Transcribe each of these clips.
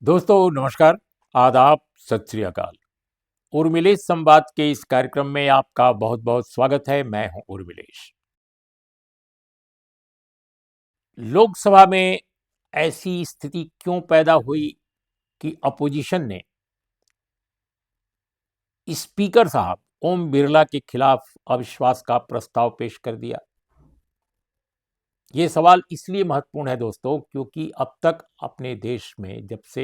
दोस्तों नमस्कार, आदाब, सत श्री अकाल। उर्मिलेश संवाद के इस कार्यक्रम में आपका बहुत बहुत स्वागत है। मैं हूं उर्मिलेश। लोकसभा में ऐसी स्थिति क्यों पैदा हुई कि अपोजिशन ने स्पीकर साहब ओम बिरला के खिलाफ अविश्वास का प्रस्ताव पेश कर दिया। ये सवाल इसलिए महत्वपूर्ण है दोस्तों, क्योंकि अब तक अपने देश में जब से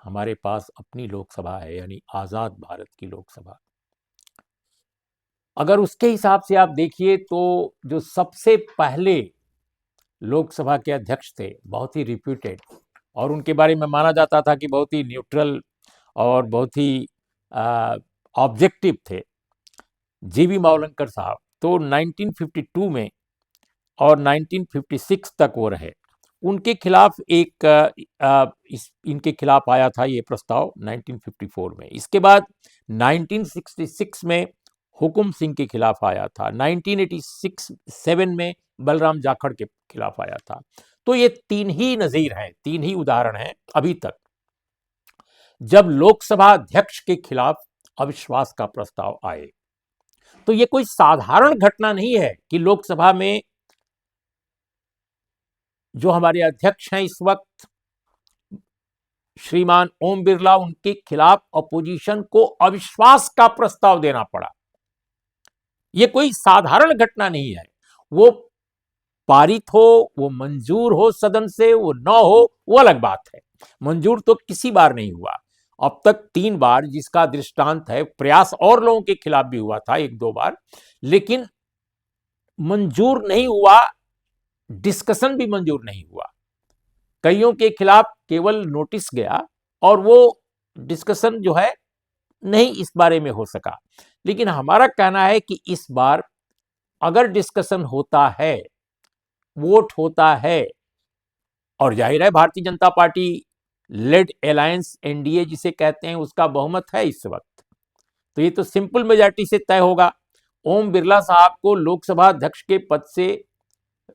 हमारे पास अपनी लोकसभा है, यानी आज़ाद भारत की लोकसभा, अगर उसके हिसाब से आप देखिए तो जो सबसे पहले लोकसभा के अध्यक्ष थे, बहुत ही रिप्यूटेड, और उनके बारे में माना जाता था कि बहुत ही न्यूट्रल और बहुत ही ऑब्जेक्टिव थे, जीवी मावलंकर साहब। तो 1952 में और 1956 तक वो रहे। उनके खिलाफ इनके खिलाफ आया था ये प्रस्ताव 1954 में। इसके बाद 1966 में हुकुम सिंह के खिलाफ आया था। 1986-7 में बलराम जाखड़ के खिलाफ आया था। तो ये तीन ही नजीर हैं, तीन ही उदाहरण हैं अभी तक जब लोकसभा अध्यक्ष के खिलाफ अविश्वास का प्रस्ताव आए। तो ये कोई साधारण घटना नहीं है कि लोकसभा में जो हमारे अध्यक्ष हैं इस वक्त श्रीमान ओम बिरला, उनके खिलाफ अपोजिशन को अविश्वास का प्रस्ताव देना पड़ा। यह कोई साधारण घटना नहीं है। वो पारित हो, वो मंजूर हो सदन से, वो न हो, वो अलग बात है। मंजूर तो किसी बार नहीं हुआ, अब तक 3 बार, जिसका दृष्टांत है प्रयास और लोगों के खिलाफ भी हुआ था 1-2 बार, लेकिन मंजूर नहीं हुआ। डिस्कशन भी मंजूर नहीं हुआ। कईयों के खिलाफ केवल नोटिस गया और वो डिस्कशन जो है नहीं इस बारे में हो सका। लेकिन हमारा कहना है कि इस बार अगर डिस्कशन होता है, वोट होता है, और जाहिर है Bharatiya Janata party lead alliance, NDA जिसे कहते हैं, उसका बहुमत है इस वक्त, तो ये तो सिंपल मेजॉरिटी से तय होगा। ओम बिरला साहब को लोकसभा अध्यक्ष के पद से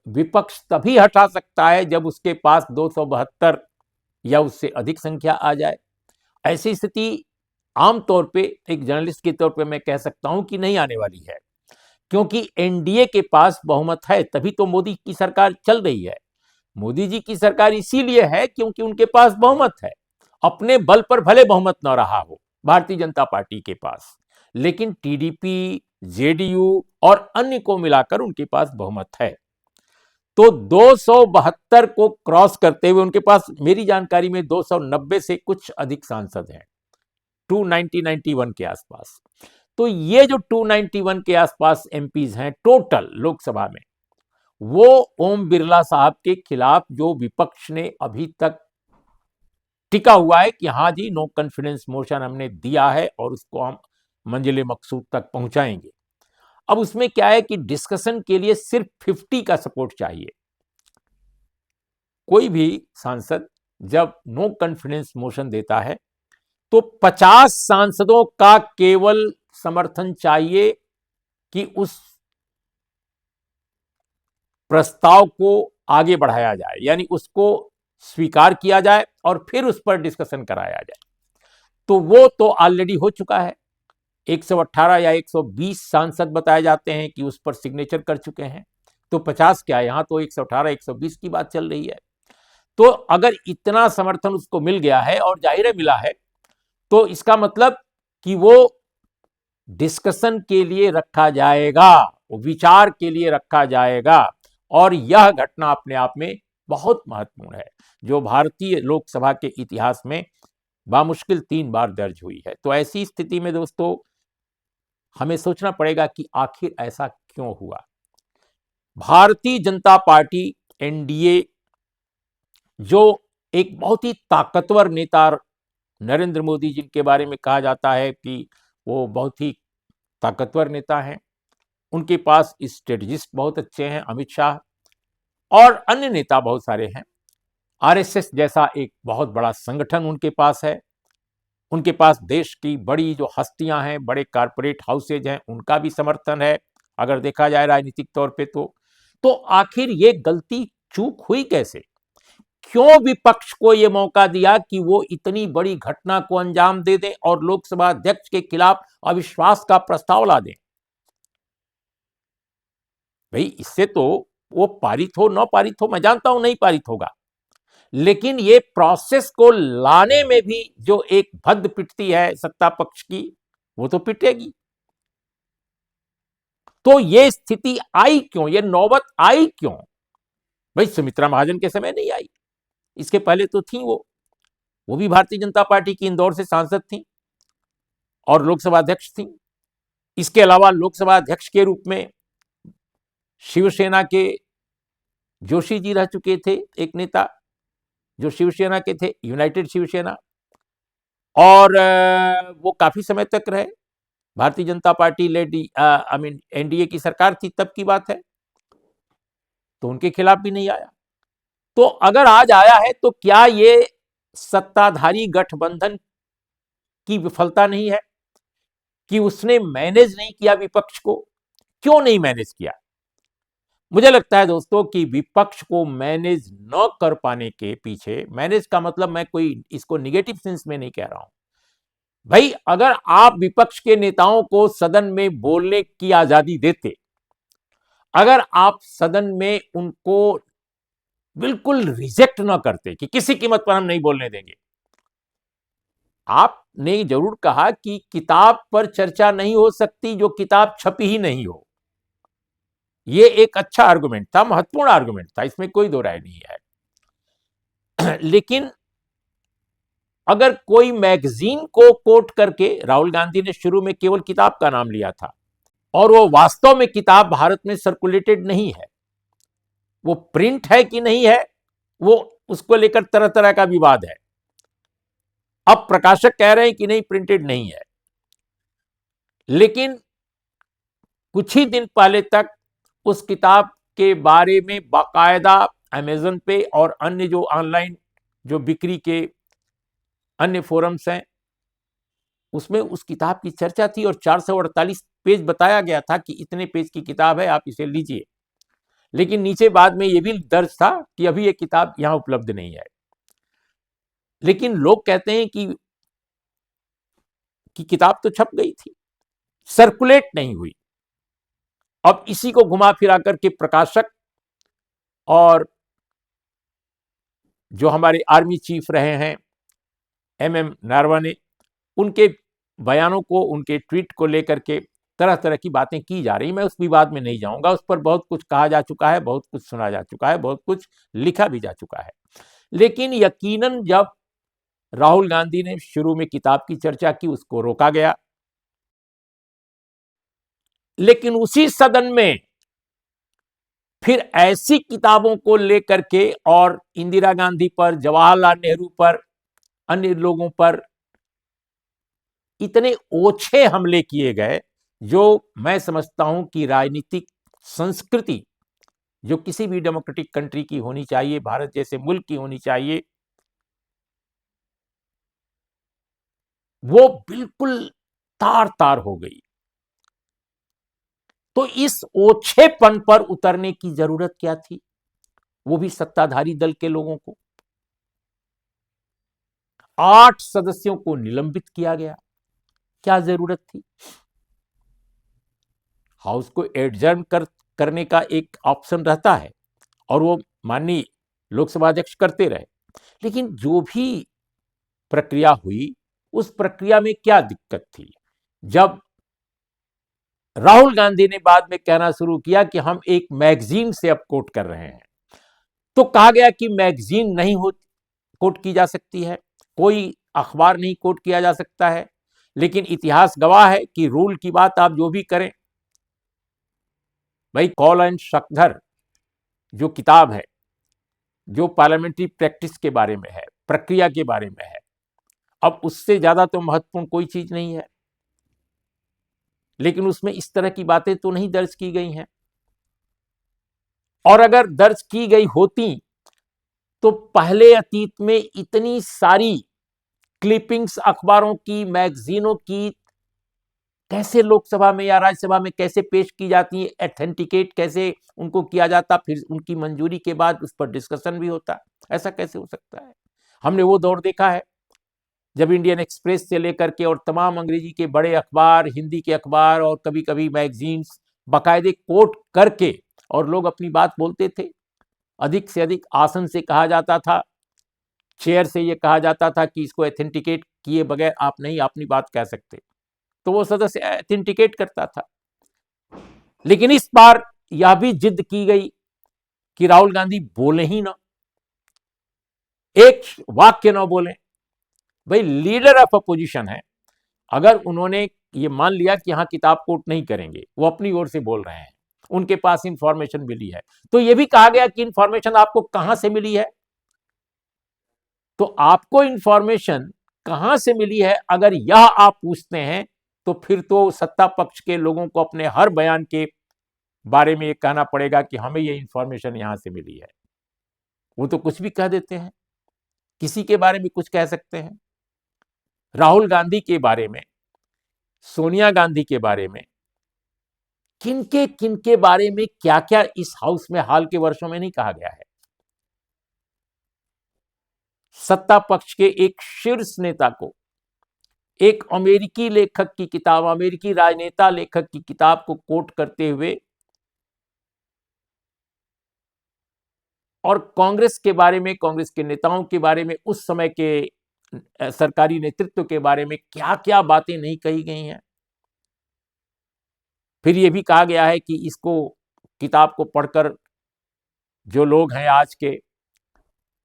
विपक्ष तभी हटा सकता है जब उसके पास 272 या उससे अधिक संख्या आ जाए। ऐसी स्थिति आमतौर पे एक जर्नलिस्ट के तौर पे मैं कह सकता हूं कि नहीं आने वाली है, क्योंकि एनडीए के पास बहुमत है, तभी तो मोदी की सरकार चल रही है। मोदी जी की सरकार इसीलिए है क्योंकि उनके पास बहुमत है। अपने बल पर भले बहुमत न रहा हो भारतीय जनता पार्टी के पास, लेकिन टीडीपी, जेडीयू और अन्य को मिलाकर उनके पास बहुमत है। तो 272 को क्रॉस करते हुए उनके पास मेरी जानकारी में 290 से कुछ अधिक सांसद हैं, 291 के आसपास। तो ये जो 291 के आसपास एमपीज हैं टोटल लोकसभा में, वो ओम बिरला साहब के खिलाफ जो विपक्ष ने अभी तक टिका हुआ है कि हाँ जी, नो कॉन्फिडेंस मोशन हमने दिया है और उसको हम मंजिले मकसूद तक पहुंचाएंगे। अब उसमें क्या है कि डिस्कशन के लिए सिर्फ 50 का सपोर्ट चाहिए। कोई भी सांसद जब नो कॉन्फिडेंस मोशन देता है तो 50 सांसदों का केवल समर्थन चाहिए कि उस प्रस्ताव को आगे बढ़ाया जाए, यानी उसको स्वीकार किया जाए और फिर उस पर डिस्कशन कराया जाए। तो वो तो ऑलरेडी हो चुका है। 118 या 120 सांसद बताए जाते हैं कि उस पर सिग्नेचर कर चुके हैं। तो 50 क्या, यहां तो 118 120 की बात चल रही है। तो अगर इतना समर्थन उसको मिल गया है, और जाहिर है मिला है, तो इसका मतलब कि वो डिस्कशन के लिए रखा जाएगा, विचार के लिए रखा जाएगा। और यह घटना अपने आप में बहुत महत्वपूर्ण है, जो भारतीय लोकसभा के इतिहास में बामुश्किल 3 बार दर्ज हुई है। तो ऐसी स्थिति में दोस्तों हमें सोचना पड़ेगा कि आखिर ऐसा क्यों हुआ। भारतीय जनता पार्टी, एनडीए, जो एक बहुत ही ताकतवर नेता नरेंद्र मोदी जिनके बारे में कहा जाता है कि वो बहुत ही ताकतवर नेता हैं, उनके पास स्ट्रेटजिस्ट बहुत अच्छे हैं, अमित शाह, और अन्य नेता बहुत सारे हैं। आरएसएस जैसा एक बहुत बड़ा संगठन उनके पास है। उनके पास देश की बड़ी जो हस्तियां हैं, बड़े कारपोरेट हाउसेज हैं, उनका भी समर्थन है अगर देखा जाए राजनीतिक तौर पे। तो आखिर ये गलती चूक हुई कैसे क्यों विपक्ष को यह मौका दिया कि वो इतनी बड़ी घटना को अंजाम दे दें और लोकसभा अध्यक्ष के खिलाफ अविश्वास का प्रस्ताव ला दें? भाई इससे तो वो पारित हो न पारित हो, मैं जानता हूं नहीं पारित होगा, लेकिन ये प्रोसेस को लाने में भी जो एक भद्द पिटती है सत्ता पक्ष की, वो तो पिटेगी। तो ये स्थिति आई क्यों, ये नौबत आई क्यों? भाई सुमित्रा महाजन के समय नहीं आई, इसके पहले तो थी वो भी भारतीय जनता पार्टी की इंदौर से सांसद थी और लोकसभा अध्यक्ष थी। इसके अलावा लोकसभा अध्यक्ष के रूप में शिवसेना के जोशी जी रह चुके थे, एक नेता जो शिवसेना के थे, यूनाइटेड शिवसेना, और वो काफी समय तक रहे। Bharatiya Janata party lead NDA की सरकार थी तब की बात है, तो उनके खिलाफ भी नहीं आया। तो अगर आज आया है तो क्या ये सत्ताधारी गठबंधन की विफलता नहीं है कि उसने मैनेज नहीं किया विपक्ष को? क्यों नहीं मैनेज किया? मुझे लगता है दोस्तों कि विपक्ष को मैनेज न कर पाने के पीछे, मैनेज का मतलब मैं कोई इसको निगेटिव सेंस में नहीं कह रहा हूं भाई, अगर आप विपक्ष के नेताओं को सदन में बोलने की आजादी देते, अगर आप सदन में उनको बिल्कुल रिजेक्ट ना करते कि किसी कीमत पर हम नहीं बोलने देंगे। आपने जरूर कहा कि किताब पर चर्चा नहीं हो सकती जो किताब छपी ही नहीं हो, यह एक अच्छा आर्गुमेंट था, महत्वपूर्ण आर्गुमेंट था, इसमें कोई दो राय नहीं है। लेकिन अगर कोई मैगजीन को कोट करके, राहुल गांधी ने शुरू में केवल किताब का नाम लिया था और वो वास्तव में किताब भारत में सर्कुलेटेड नहीं है, वो प्रिंट है कि नहीं है, वो उसको लेकर तरह तरह का विवाद है। अब प्रकाशक कह रहे हैं कि नहीं, प्रिंटेड नहीं है, लेकिन कुछ ही दिन पहले तक उस किताब के बारे में बाकायदा अमेज़न पे और अन्य जो ऑनलाइन जो बिक्री के अन्य फोरम्स हैं उसमें उस किताब की चर्चा थी और 448 पेज बताया गया था कि इतने पेज की किताब है, आप इसे लीजिए। लेकिन नीचे बाद में यह भी दर्ज था कि अभी यह किताब यहां उपलब्ध नहीं है। लेकिन लोग कहते हैं कि किताब तो छप गई थी, सर्कुलेट नहीं हुई। अब इसी को घुमा फिरा करके प्रकाशक और जो हमारे आर्मी चीफ रहे हैं एमएम नारवणे, उनके बयानों को, उनके ट्वीट को लेकर के तरह तरह की बातें की जा रही। मैं उस विवाद में नहीं जाऊंगा, उस पर बहुत कुछ कहा जा चुका है, बहुत कुछ सुना जा चुका है, बहुत कुछ लिखा भी जा चुका है। लेकिन यकीनन जब राहुल गांधी ने शुरू में किताब की चर्चा की, उसको रोका गया, लेकिन उसी सदन में फिर ऐसी किताबों को लेकर के और इंदिरा गांधी पर, जवाहरलाल नेहरू पर, अन्य लोगों पर इतने ओछे हमले किए गए जो मैं समझता हूं कि राजनीतिक संस्कृति जो किसी भी डेमोक्रेटिक कंट्री की होनी चाहिए, भारत जैसे मुल्क की होनी चाहिए, वो बिल्कुल तार तार हो गई। तो इस ओछेपन पर उतरने की जरूरत क्या थी, वो भी सत्ताधारी दल के लोगों को? 8 सदस्यों को निलंबित किया गया, क्या जरूरत थी? हाउस को एडजर्न करने का एक ऑप्शन रहता है और वो माननीय लोकसभा अध्यक्ष करते रहे, लेकिन जो भी प्रक्रिया हुई उस प्रक्रिया में क्या दिक्कत थी? जब राहुल गांधी ने बाद में कहना शुरू किया कि हम एक मैगजीन से अब कोट कर रहे हैं, तो कहा गया कि मैगजीन नहीं हो कोट की जा सकती है, कोई अखबार नहीं कोट किया जा सकता है। लेकिन इतिहास गवाह है कि रूल की बात आप जो भी करें, भाई कॉल एंड शक्धर जो किताब है, जो पार्लियामेंट्री प्रैक्टिस के बारे में है, प्रक्रिया के बारे में है, अब उससे ज्यादा तो महत्वपूर्ण कोई चीज नहीं है। लेकिन उसमें इस तरह की बातें तो नहीं दर्ज की गई हैं, और अगर दर्ज की गई होती तो पहले अतीत में इतनी सारी क्लिपिंग्स अखबारों की, मैगजीनों की कैसे लोकसभा में या राज्यसभा में कैसे पेश की जाती है, एथेंटिकेट कैसे उनको किया जाता, फिर उनकी मंजूरी के बाद उस पर डिस्कशन भी होता। ऐसा कैसे हो सकता है? हमने वो दौर देखा है जब इंडियन एक्सप्रेस से लेकर के और तमाम अंग्रेजी के बड़े अखबार, हिंदी के अखबार और कभी कभी मैगजीन्स बाकायदे कोट करके और लोग अपनी बात बोलते थे। अधिक से अधिक आसन से कहा जाता था, चेयर से ये कहा जाता था कि इसको एथेंटिकेट किए बगैर आप नहीं अपनी बात कह सकते, तो वो सदस्य एथेंटिकेट करता था। लेकिन इस बार यह भी जिद की गई कि राहुल गांधी बोले ही ना, एक वाक्य ना बोले। भाई लीडर ऑफ अपोजिशन है, अगर उन्होंने ये मान लिया कि हाँ किताब कोट नहीं करेंगे, वो अपनी ओर से बोल रहे हैं, उनके पास इंफॉर्मेशन मिली है, तो ये भी कहा गया कि इंफॉर्मेशन आपको कहां से मिली है। तो आपको इंफॉर्मेशन कहां से मिली है अगर यह आप पूछते हैं, तो फिर तो सत्ता पक्ष के लोगों को अपने हर बयान के बारे में ये कहना पड़ेगा कि हमें ये इंफॉर्मेशन यहां से मिली है। वो तो कुछ भी कह देते हैं, किसी के बारे में कुछ कह सकते हैं। राहुल गांधी के बारे में, सोनिया गांधी के बारे में, किनके बारे में क्या क्या इस हाउस में हाल के वर्षों में नहीं कहा गया है। सत्ता पक्ष के एक शीर्ष नेता को एक अमेरिकी लेखक की किताब, अमेरिकी राजनेता लेखक की किताब को कोट करते हुए और कांग्रेस के बारे में, कांग्रेस के नेताओं के बारे में, उस समय के सरकारी नेतृत्व के बारे में क्या क्या बातें नहीं कही गई हैं। फिर यह भी कहा गया है कि इसको, किताब को पढ़कर जो लोग हैं आज के,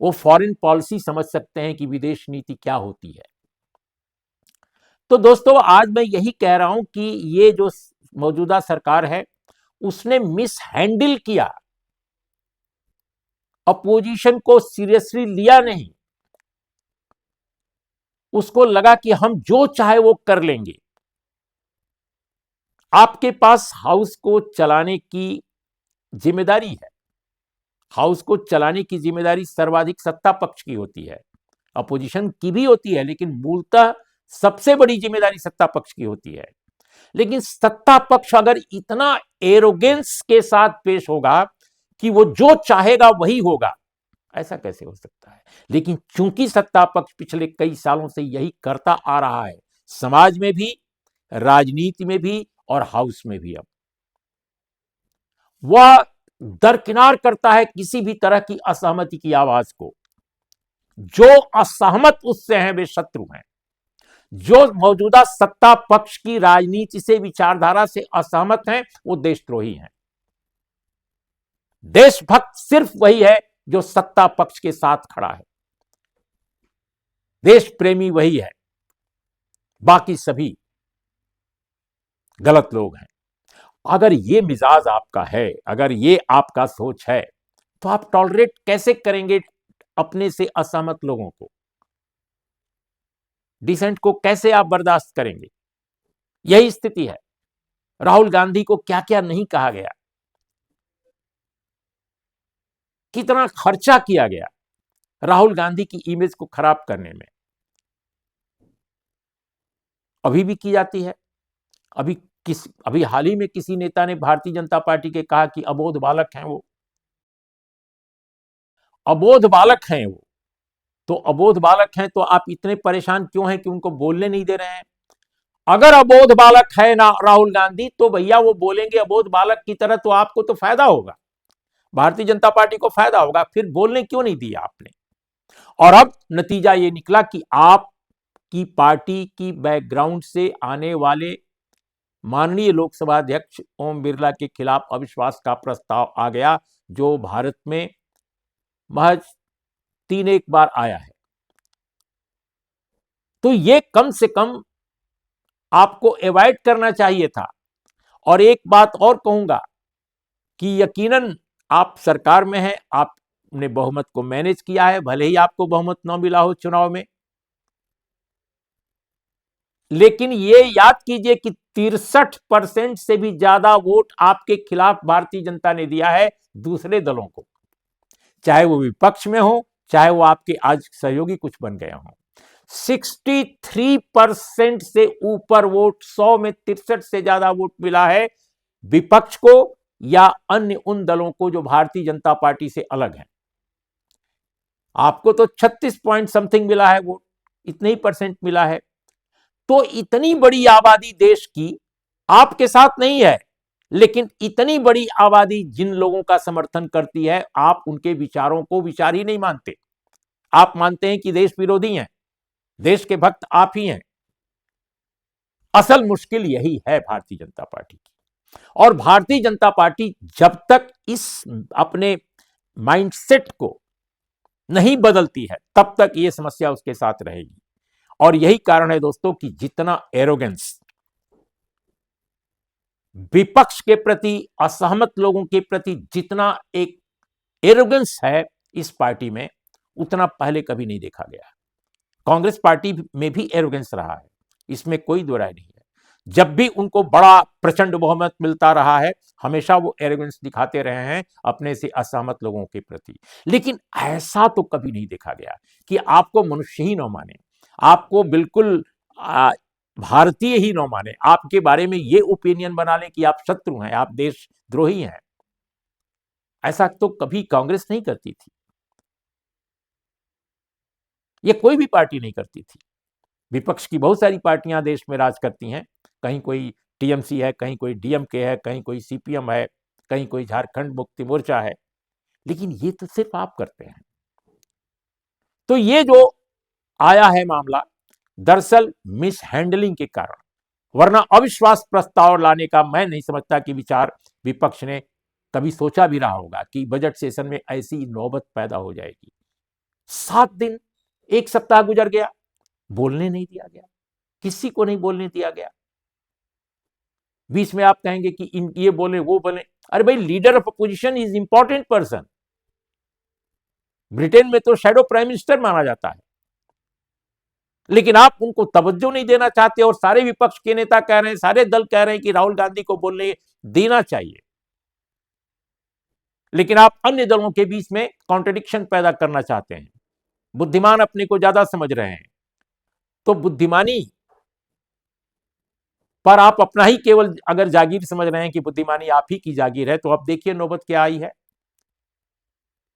वो फॉरेन पॉलिसी समझ सकते हैं कि विदेश नीति क्या होती है। तो दोस्तों, आज मैं यही कह रहा हूं कि ये जो मौजूदा सरकार है उसने मिस हैंडल किया, अपोजिशन को सीरियसली लिया नहीं। उसको लगा कि हम जो चाहे वो कर लेंगे। आपके पास हाउस को चलाने की जिम्मेदारी है, हाउस को चलाने की जिम्मेदारी सर्वाधिक सत्ता पक्ष की होती है, अपोजिशन की भी होती है, लेकिन मूलतः सबसे बड़ी जिम्मेदारी सत्ता पक्ष की होती है। लेकिन सत्ता पक्ष अगर इतना एरोगेंस के साथ पेश होगा कि वो जो चाहेगा वही होगा, ऐसा कैसे हो सकता है? लेकिन चूंकि सत्ता पक्ष पिछले कई सालों से यही करता आ रहा है, समाज में भी, राजनीति में भी और हाउस में भी, अब वह दरकिनार करता है किसी भी तरह की असहमति की आवाज को। जो असहमत उससे हैं वे शत्रु हैं। जो मौजूदा सत्ता पक्ष की राजनीति से, विचारधारा से असहमत हैं, वो देशद्रोही हैं। देशभक्त सिर्फ वही है जो सत्ता पक्ष के साथ खड़ा है, देश प्रेमी वही है, बाकी सभी गलत लोग हैं। अगर ये मिजाज आपका है, अगर ये आपका सोच है, तो आप टॉलरेट कैसे करेंगे अपने से असहमत लोगों को? डिसेंट को कैसे आप बर्दाश्त करेंगे? यही स्थिति है। राहुल गांधी को क्या क्या नहीं कहा गया, कितना खर्चा किया गया राहुल गांधी की इमेज को खराब करने में, अभी भी की जाती है। अभी हाल ही में किसी नेता ने भारतीय जनता पार्टी के कहा कि अबोध बालक हैं वो, अबोध बालक हैं वो। तो अबोध बालक हैं तो आप इतने परेशान क्यों हैं कि उनको बोलने नहीं दे रहे हैं? अगर अबोध बालक है ना राहुल गांधी, तो भैया वो बोलेंगे अबोध बालक की तरह, तो आपको तो फायदा होगा, भारतीय जनता पार्टी को फायदा होगा। फिर बोलने क्यों नहीं दिया आपने? और अब नतीजा ये निकला कि आपकी पार्टी की बैकग्राउंड से आने वाले माननीय लोकसभा अध्यक्ष ओम बिरला के खिलाफ अविश्वास का प्रस्ताव आ गया, जो भारत में महज 3 बार आया है। तो ये कम से कम आपको अवॉइड करना चाहिए था। और एक बात और कहूंगा कि यकीनन आप सरकार में हैं, आपने बहुमत को मैनेज किया है, भले ही आपको बहुमत न मिला हो चुनाव में, लेकिन ये याद कीजिए कि 63% से भी ज्यादा वोट आपके खिलाफ भारतीय जनता ने दिया है दूसरे दलों को, चाहे वो विपक्ष में हो, चाहे वो आपके आज सहयोगी कुछ बन गए हों। 63% से ऊपर वोट, 100 में 63 से ज्यादा वोट मिला है विपक्ष को या अन्य उन दलों को जो भारतीय जनता पार्टी से अलग हैं। आपको तो 36 पॉइंट समथिंग मिला है, वोट इतने ही परसेंट मिला है। तो इतनी बड़ी आबादी देश की आपके साथ नहीं है, लेकिन इतनी बड़ी आबादी जिन लोगों का समर्थन करती है, आप उनके विचारों को विचार ही नहीं मानते। आप मानते हैं कि देश विरोधी हैं, देश के भक्त आप ही हैं। असल मुश्किल यही है भारतीय जनता पार्टी की। और भारतीय जनता पार्टी जब तक इस अपने माइंडसेट को नहीं बदलती है, तब तक यह समस्या उसके साथ रहेगी। और यही कारण है दोस्तों कि जितना एरोगेंस विपक्ष के प्रति, असहमत लोगों के प्रति जितना एक एरोगेंस है इस पार्टी में, उतना पहले कभी नहीं देखा गया। कांग्रेस पार्टी में भी एरोगेंस रहा है, इसमें कोई दो राय नहीं है। जब भी उनको बड़ा प्रचंड बहुमत मिलता रहा है, हमेशा वो एरोगेंस दिखाते रहे हैं अपने से असहमत लोगों के प्रति। लेकिन ऐसा तो कभी नहीं देखा गया कि आपको मनुष्य ही न माने, आपको बिल्कुल भारतीय ही न माने, आपके बारे में ये ओपिनियन बना ले कि आप शत्रु हैं, आप देशद्रोही हैं। ऐसा तो कभी कांग्रेस नहीं करती थी, ये कोई भी पार्टी नहीं करती थी। विपक्ष की बहुत सारी पार्टियां देश में राज करती हैं, कहीं कोई टीएमसी है, कहीं कोई डीएमके है, कहीं कोई सीपीएम है, कहीं कोई झारखंड मुक्ति मोर्चा है, लेकिन ये तो सिर्फ आप करते हैं। तो ये जो आया है मामला, दरअसल मिस हैंडलिंग के कारण, वरना अविश्वास प्रस्ताव लाने का मैं नहीं समझता कि विचार विपक्ष ने कभी सोचा भी रहा होगा कि बजट सेशन में ऐसी नौबत पैदा हो जाएगी। 7 दिन, एक सप्ताह गुजर गया, बोलने नहीं दिया गया, किसी को नहीं बोलने दिया गया। बीच में आप कहेंगे कि ये बोले वो बोले, अरे भाई, leader of opposition is important person. Britain में तो शैडो प्राइम मिनिस्टर माना जाता है, लेकिन आप उनको तवज्जो नहीं देना चाहते। और सारे विपक्ष के नेता कह रहे हैं, सारे दल कह रहे हैं कि राहुल गांधी को बोलने देना चाहिए, लेकिन आप अन्य दलों के बीच में कॉन्ट्रडिक्शन पैदा करना चाहते हैं। बुद्धिमान अपने को ज्यादा समझ रहे हैं, तो बुद्धिमानी पर आप अपना ही केवल अगर जागीर समझ रहे हैं कि बुद्धिमानी आप ही की जागीर है, तो अब देखिए नौबत क्या आई है।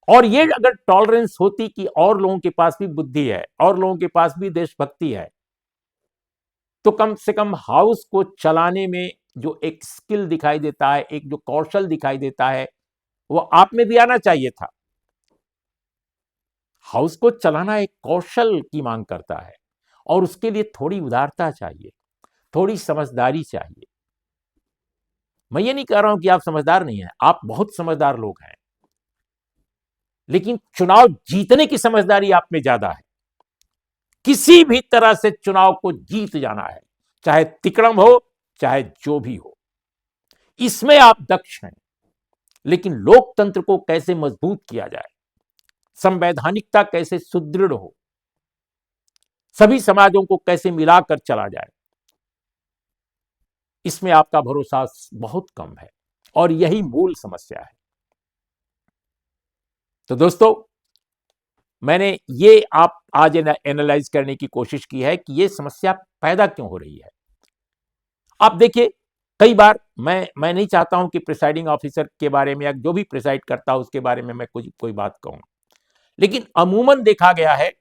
और ये अगर टॉलरेंस होती कि और लोगों के पास भी बुद्धि है, और लोगों के पास भी देशभक्ति है, तो कम से कम हाउस को चलाने में जो एक स्किल दिखाई देता है, एक जो कौशल दिखाई देता है, वो आप में भी आना चाहिए था। हाउस को चलाना एक कौशल की मांग करता है, और उसके लिए थोड़ी उदारता चाहिए, थोड़ी समझदारी चाहिए। मैं ये नहीं कह रहा हूं कि आप समझदार नहीं हैं, आप बहुत समझदार लोग हैं, लेकिन चुनाव जीतने की समझदारी आप में ज्यादा है। किसी भी तरह से चुनाव को जीत जाना है, चाहे तिकड़म हो, चाहे जो भी हो, इसमें आप दक्ष हैं। लेकिन लोकतंत्र को कैसे मजबूत किया जाए, संवैधानिकता कैसे सुदृढ़ हो, सभी समाजों को कैसे मिलाकर चला जाए, इसमें आपका भरोसा बहुत कम है, और यही मूल समस्या है। तो दोस्तों, मैंने ये आप आज एनालाइज करने की कोशिश की है कि ये समस्या पैदा क्यों हो रही है। आप देखिए, कई बार मैं नहीं चाहता हूं कि प्रिसाइडिंग ऑफिसर के बारे में या जो भी प्रिसाइड करता है उसके बारे में मैं कोई बात कहूं, लेकिन अमूमन देखा गया है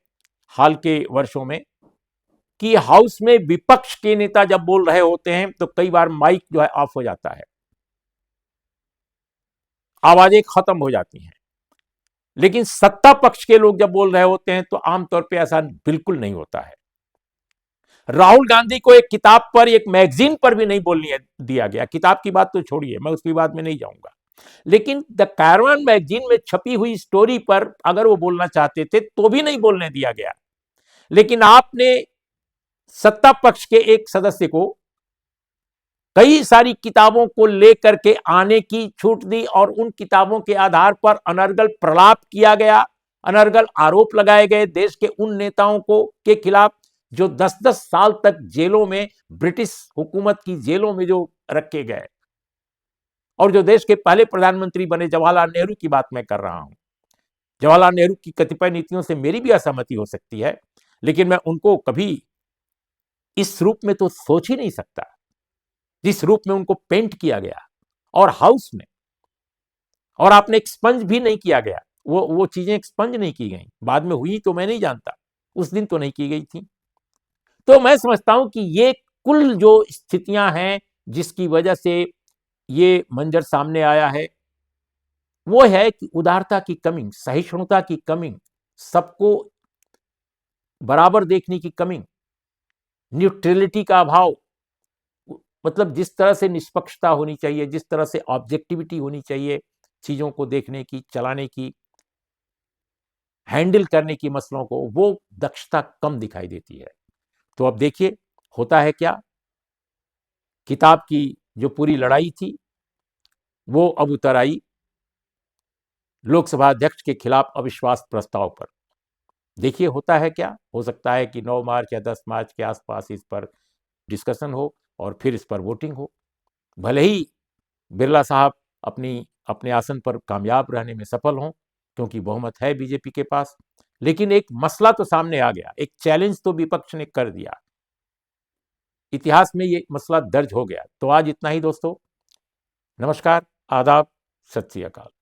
हाल के वर्षों में कि हाउस में विपक्ष के नेता जब बोल रहे होते हैं तो कई बार माइक जो है ऑफ हो जाता है, आवाजें खत्म हो जाती हैं। लेकिन सत्ता पक्ष के लोग जब बोल रहे होते हैं तो आमतौर पे ऐसा बिल्कुल नहीं होता है। राहुल गांधी को एक किताब पर, एक मैगजीन पर भी नहीं बोलने दिया गया। किताब की बात तो छोड़िए, मैं उसकी बात में नहीं जाऊंगा, लेकिन द कैरवान मैगजीन में छपी हुई स्टोरी पर अगर वो बोलना चाहते थे तो भी नहीं बोलने दिया गया। लेकिन आपने सत्ता पक्ष के एक सदस्य को कई सारी किताबों को लेकर के आने की छूट दी, और उन किताबों के आधार पर अनर्गल प्रलाप किया गया, अनर्गल आरोप लगाए गए देश के उन नेताओं को के खिलाफ जो 10-10 साल तक जेलों में, ब्रिटिश हुकूमत की जेलों में जो रखे गए, और जो देश के पहले प्रधानमंत्री बने जवाहरलाल नेहरू की बात मैं कर रहा हूं। जवाहरलाल नेहरू की कतिपय नीतियों से मेरी भी असहमति हो सकती है, लेकिन मैं उनको कभी इस रूप में तो सोच ही नहीं सकता जिस रूप में उनको पेंट किया गया और हाउस में, और आपने एक्सपंज भी नहीं किया गया। वो चीजें एक्सपंज नहीं की गई, बाद में हुई तो मैं नहीं जानता, उस दिन तो नहीं की गई थी। तो मैं समझता हूं कि ये कुल जो स्थितियां हैं जिसकी वजह से ये मंजर सामने आया है, वो है कि उदारता की कमी, सहिष्णुता की कमी, सबको बराबर देखने की कमी, न्यूट्रलिटी का अभाव, मतलब जिस तरह से निष्पक्षता होनी चाहिए, जिस तरह से ऑब्जेक्टिविटी होनी चाहिए चीजों को देखने की, चलाने की, हैंडल करने की मसलों को, वो दक्षता कम दिखाई देती है। तो अब देखिए होता है क्या, किताब की जो पूरी लड़ाई थी वो अब उतर आई लोकसभा अध्यक्ष के खिलाफ अविश्वास प्रस्ताव पर। देखिए होता है क्या, हो सकता है कि 9 मार्च या 10 मार्च के आसपास इस पर डिस्कशन हो और फिर इस पर वोटिंग हो। भले ही बिरला साहब अपने आसन पर कामयाब रहने में सफल हों, क्योंकि बहुमत है बीजेपी के पास, लेकिन एक मसला तो सामने आ गया, एक चैलेंज तो विपक्ष ने कर दिया, इतिहास में ये मसला दर्ज हो गया। तो आज इतना ही दोस्तों, नमस्कार, आदाब, सत श्री अकाल।